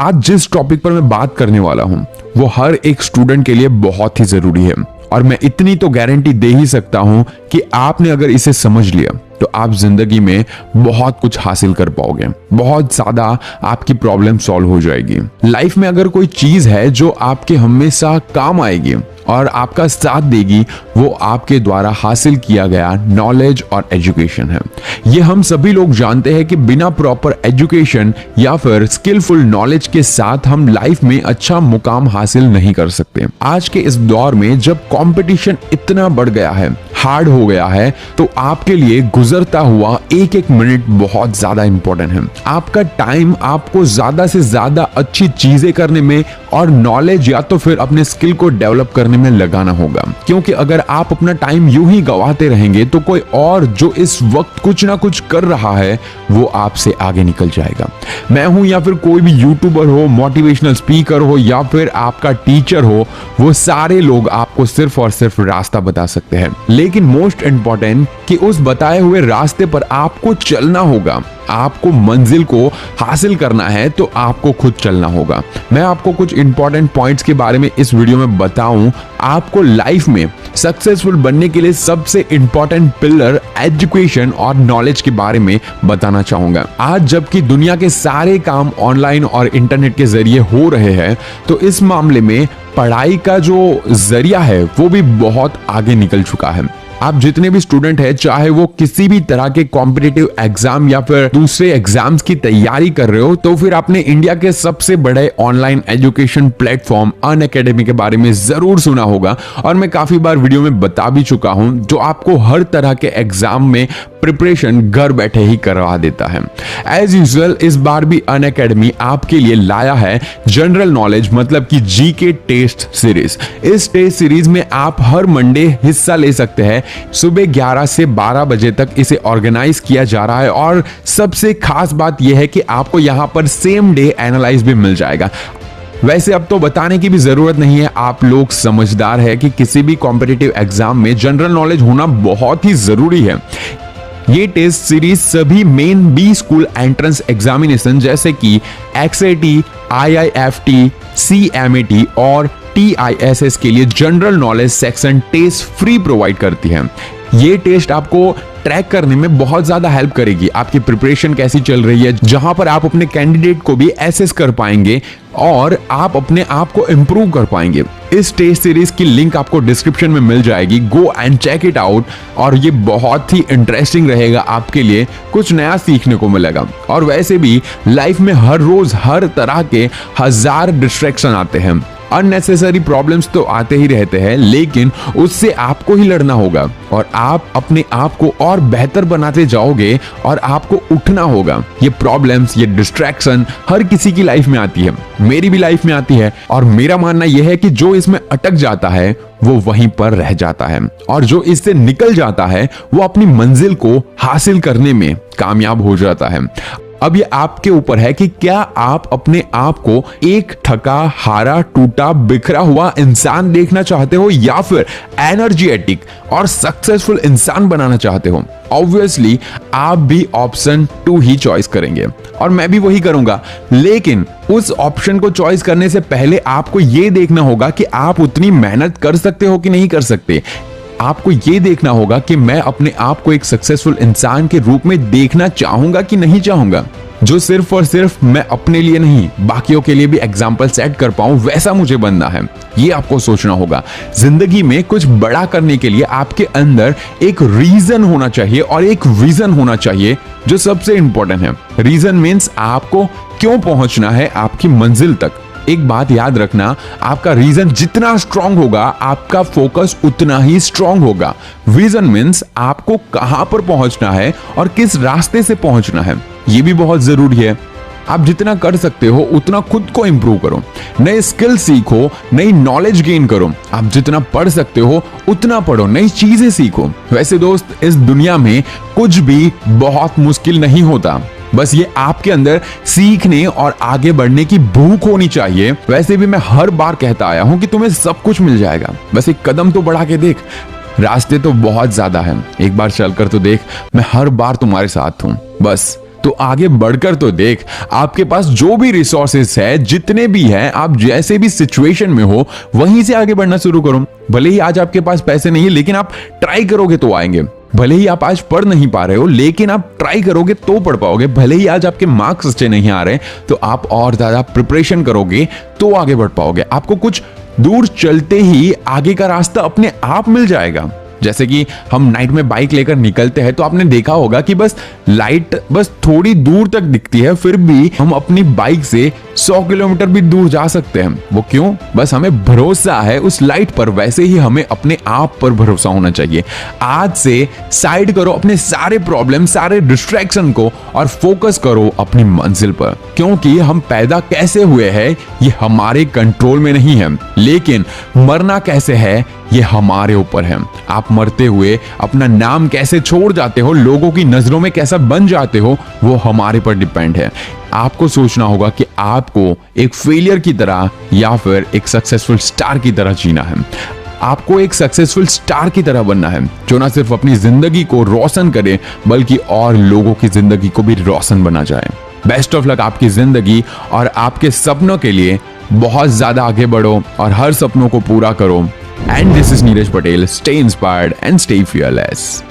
आज जिस टॉपिक पर मैं बात करने वाला हूं वो हर एक स्टूडेंट के लिए बहुत ही जरूरी है और मैं इतनी तो गारंटी दे ही सकता हूं कि आपने अगर इसे समझ लिया तो आप जिंदगी में बहुत कुछ हासिल कर पाओगे, बहुत ज्यादा आपकी प्रॉब्लम सॉल्व हो जाएगी। लाइफ में अगर कोई चीज है जो आपके हमेशा काम आएगी और आपका साथ देगी, वो आपके द्वारा हासिल किया गया नॉलेज और एजुकेशन है। ये हम सभी लोग जानते हैं कि बिना प्रॉपर एजुकेशन या फिर स्किलफुल नॉलेज के साथ हम लाइफ में अच्छा मुकाम हासिल नहीं कर सकते। आज के इस दौर में जब कंपटीशन इतना बढ़ गया है, हार्ड हो गया है, तो आपके लिए गुजरता हुआ एक एक मिनट बहुत ज्यादा इंपॉर्टेंट है। आपका टाइम आपको ज्यादा से ज्यादा अच्छी चीजें करने में और नॉलेज या तो फिर अपने स्किल को डेवलप करने में लगाना होगा, क्योंकि अगर आप अपना टाइम यूं ही गवाते रहेंगे तो कोई और जो इस वक्त कुछ ना कुछ कर रहा है वो आपसे आगे निकल जाएगा। मैं हूं या फिर कोई भी यूट्यूबर हो, मोटिवेशनल स्पीकर हो या फिर आपका टीचर हो, वो सारे लोग आपको सिर्फ और सिर्फ रास्ता बता सकते हैं, लेकिन मोस्ट इंपॉर्टेंट कि उस बताए हुए रास्ते पर आपको चलना होगा। आपको मंजिल को हासिल करना है तो आपको खुद चलना होगा। मैं आपको कुछ इंपॉर्टेंट पॉइंट्स के बारे में इस वीडियो में बताऊं। आपको लाइफ में सक्सेसफुल बनने के लिए सबसे इंपॉर्टेंट पिलर एजुकेशन और नॉलेज के बारे में बताना चाहूंगा। आज जबकि दुनिया के सारे काम ऑनलाइन और इंटरनेट के जरिए हो रहे हैं, तो इस मामले में पढ़ाई का जो जरिया है वो भी बहुत आगे निकल चुका है। आप जितने भी स्टूडेंट हैं, चाहे वो किसी भी तरह के कॉम्पिटिटिव एग्जाम या फिर दूसरे एग्जाम्स की तैयारी कर रहे हो, तो फिर आपने इंडिया के सबसे बड़े ऑनलाइन एजुकेशन प्लेटफॉर्म अनअकैडमी के बारे में जरूर सुना होगा और मैं काफी बार वीडियो में बता भी चुका हूं, जो आपको हर तरह के एग्जाम में प्रिपरेशन घर बैठे ही करवा देता है। एज यूजुअल इस बार भी अनअकैडमी आपके लिए लाया है जनरल नॉलेज मतलब कि जीके टेस्ट सीरीज। इस टेस्ट सीरीज में आप हर मंडे हिस्सा ले सकते हैं। सुबह 11 से 12 बजे तक इसे ऑर्गेनाइज किया जा रहा है और सबसे खास बात यह है कि आपको यहां पर सेम डे एनालाइज भी मिल जाएगा। वैसे अब तो बताने की भी जरूरत नहीं है, आप लोग समझदार है कि किसी भी कॉम्पिटिटिव एग्जाम में जनरल नॉलेज होना बहुत ही जरूरी है। ये टेस्ट सीरीज सभी main B school entrance examination जैसे कि एक्सएटी, आईआईएफटी, सीएमएटी और टीआईएसएस के लिए general knowledge section test free provide करती है। ये टेस्ट आपको ट्रैक करने में बहुत ज्यादा हेल्प करेगी, आपकी प्रिपरेशन कैसी चल रही है, जहां पर आप अपने कैंडिडेट को भी एसेस कर पाएंगे और आप अपने आप को इंप्रूव कर पाएंगे। इस टेस्ट सीरीज की लिंक आपको डिस्क्रिप्शन में मिल जाएगी, go and check it out. और ये बहुत ही इंटरेस्टिंग रहेगा आपके लिए, कुछ नया सीखने को मिलेगा। और वैसे भी लाइफ में हर रोज हर तरह के हजार डिस्ट्रैक्शन आते हैं, अननेसेसरी प्रॉब्लम्स तो आते ही रहते हैं, लेकिन उससे आपको ही लड़ना होगा और आप अपने आप को और बेहतर बनाते जाओगे और आपको उठना होगा। ये प्रॉब्लम्स, ये डिस्ट्रैक्शन हर किसी की लाइफ में आती है, मेरी भी लाइफ में आती है और मेरा मानना यह है कि जो इसमें अटक जाता है वो वहीं पर रह जाता है और जो इससे निकल जाता है वो अपनी मंजिल को हासिल करने में कामयाब हो जाता है। अब ये आपके ऊपर है कि क्या आप अपने आप को एक थका हारा टूटा बिखरा हुआ इंसान देखना चाहते हो या फिर एनर्जेटिक और सक्सेसफुल इंसान बनाना चाहते हो। ऑब्वियसली आप भी ऑप्शन 2 ही चॉइस करेंगे और मैं भी वही करूंगा, लेकिन उस ऑप्शन को चॉइस करने से पहले आपको यह देखना होगा कि आप उतनी मेहनत कर सकते हो कि नहीं कर सकते। आपको यह देखना होगा कि मैं अपने आप को एक सक्सेसफुल इंसान के रूप में देखना चाहूंगा कि नहीं चाहूंगा, जो सिर्फ और सिर्फ मैं अपने लिए नहीं बाकियों के लिए भी एग्जाम्पल सेट कर पाऊं, वैसा मुझे बनना है। ये आपको सोचना होगा। जिंदगी में कुछ बड़ा करने के लिए आपके अंदर एक रीजन होना चाहिए और एक विजन होना चाहिए, जो सबसे इंपॉर्टेंट है। रीजन मीन्स आपको क्यों पहुंचना है आपकी मंजिल तक। एक बात याद रखना, आपका रीजन जितना स्ट्रांग होगा आपका फोकस उतना ही स्ट्रांग होगा। विजन मीन्स आपको कहां पर पहुंचना है और किस रास्ते से पहुंचना है, ये भी बहुत जरूरी है। आप जितना कर सकते हो उतना खुद को इंप्रूव करो, नए स्किल सीखो, नई नॉलेज गेन करो। आप जितना पढ़ सकते हो उतना पढ़ो, नई चीजें सीखो। वैसे दोस्त, इस दुनिया में कुछ भी बहुत मुश्किल नहीं होता, बस ये आपके अंदर सीखने और आगे बढ़ने की भूख होनी चाहिए। वैसे भी मैं हर बार कहता आया हूं कि तुम्हें सब कुछ मिल जाएगा, बस एक कदम तो बढ़ा के देख। रास्ते तो बहुत ज्यादा हैं, एक बार चलकर तो देख, मैं हर बार तुम्हारे साथ हूं, बस तो आगे बढ़कर तो देख, आपके पास जो भी रिसोर्सेस है, जितने भी हैं, आप जैसे भी सिचुएशन में हो वहीं से आगे बढ़ना शुरू करो। भले ही आज आपके पास पैसे नहीं है, लेकिन आप ट्राई करोगे तो आएंगे। भले ही आप आज पढ़ नहीं पा रहे हो, लेकिन आप ट्राई करोगे तो पढ़ पाओगे। भले ही आज आपके मार्क्स अच्छे नहीं आ रहे, तो आप और ज्यादा प्रिपरेशन करोगे तो आगे बढ़ पाओगे। आपको कुछ दूर चलते ही आगे का रास्ता अपने आप मिल जाएगा। जैसे कि हम नाइट में बाइक लेकर निकलते हैं, तो आपने देखा होगा कि बस लाइट बस थोड़ी दूर तक दिखती है, फिर भी हम अपनी बाइक से 100 किलोमीटर भी दूर जा सकते हैं। वो क्यों? बस हमें भरोसा है उस लाइट पर। वैसे ही हमें अपने आप पर भरोसा होना चाहिए। आज से साइड करो अपने सारे प्रॉब्लम, सारे डिस्ट्रैक्शन को और फोकस करो अपनी मंजिल पर। क्योंकि हम पैदा कैसे हुए हैं ये हमारे कंट्रोल में नहीं है, लेकिन मरना कैसे है ये हमारे ऊपर है। आप मरते हुए अपना नाम कैसे छोड़ जाते हो, लोगों की नजरों में कैसा बन जाते हो, वो हमारे पर डिपेंड है। आपको सोचना होगा कि आपको एक फेलियर की तरह या फिर एक सक्सेसफुल स्टार की तरह जीना है। आपको एक सक्सेसफुल स्टार की तरह बनना है, जो ना सिर्फ अपनी जिंदगी को रोशन करे, बल्कि और लोगों की जिंदगी को भी रोशन बना जाए। बेस्ट ऑफ लक आपकी जिंदगी और आपके सपनों के लिए। बहुत ज्यादा आगे बढ़ो और हर सपनों को पूरा करो। And this is Neeraj Patel. Stay inspired and stay fearless.